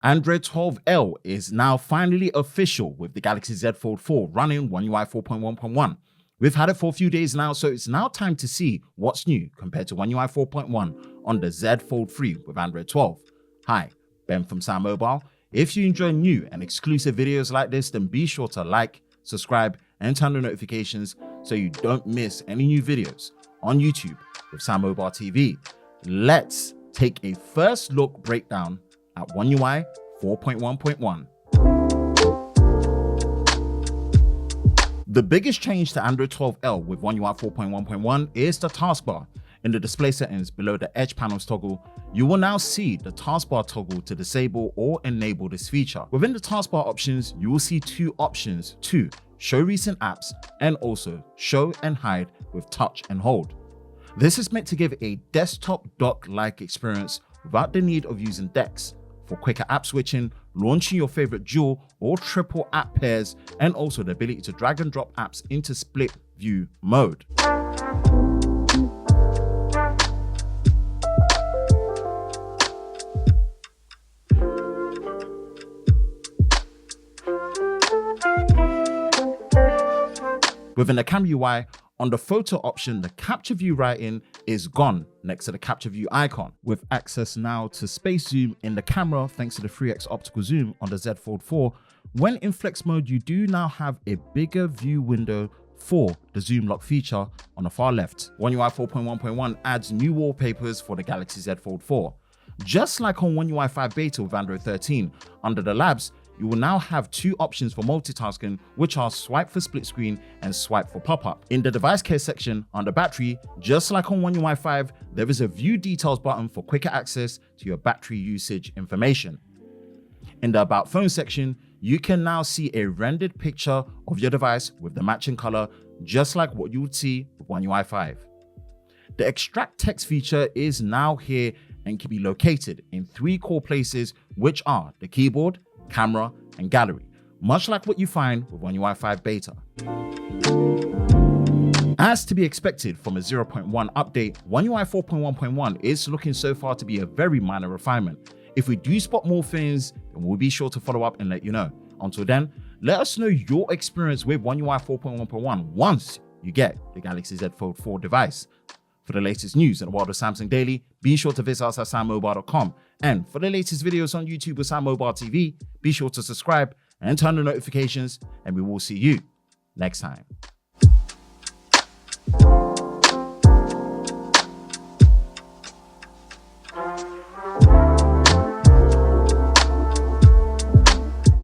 Android 12L is now finally official with the Galaxy Z Fold 4 running One UI 4.1.1. We've had it for a few days now, so it's now time to see what's new compared to One UI 4.1 on the Z Fold 3 with Android 12. Hi, Ben from SamMobile. If you enjoy new and exclusive videos like this, then be sure to like, subscribe, and turn on notifications so you don't miss any new videos on YouTube with SamMobile TV. Let's take a first look breakdown at One UI 4.1.1. The biggest change to Android 12L with One UI 4.1.1 is the taskbar. In the display settings below the Edge panels toggle, you will now see the taskbar toggle to disable or enable this feature. Within the taskbar options, you will see two options to show recent apps and also show and hide with touch and hold. This is meant to give a desktop dock-like experience without the need of using DeX for quicker app switching, launching your favorite dual or triple app pairs, and also the ability to drag and drop apps into split view mode. Within the camera UI, on the photo option, the capture view writing is gone next to the capture view icon. With access now to space zoom in the camera thanks to the 3x optical zoom on the Z Fold 4, when in flex mode, you do now have a bigger view window for the zoom lock feature on the far left. One UI 4.1.1 adds new wallpapers for the Galaxy Z Fold 4. Just like on One UI 5 beta with Android 13, under the labs, you will now have two options for multitasking, which are swipe for split screen and swipe for pop-up. In the device care section under battery, just like on One UI 5, there is a view details button for quicker access to your battery usage information. In the about phone section, you can now see a rendered picture of your device with the matching color, just like what you would see with One UI 5. The extract text feature is now here and can be located in three core places, which are the keyboard, camera, and gallery, much like what you find with One UI 5 beta. As to be expected from a 0.1 update, One UI 4.1.1 is looking so far to be a very minor refinement. If we do spot more things, then we'll be sure to follow up and let you know. Until then, let us know your experience with One UI 4.1.1 once you get the Galaxy Z Fold 4 device. For the latest news in the world of Samsung Daily, be sure to visit us at SamMobile.com. And for the latest videos on YouTube with SamMobile TV, be sure to subscribe and turn on notifications, and we will see you next time.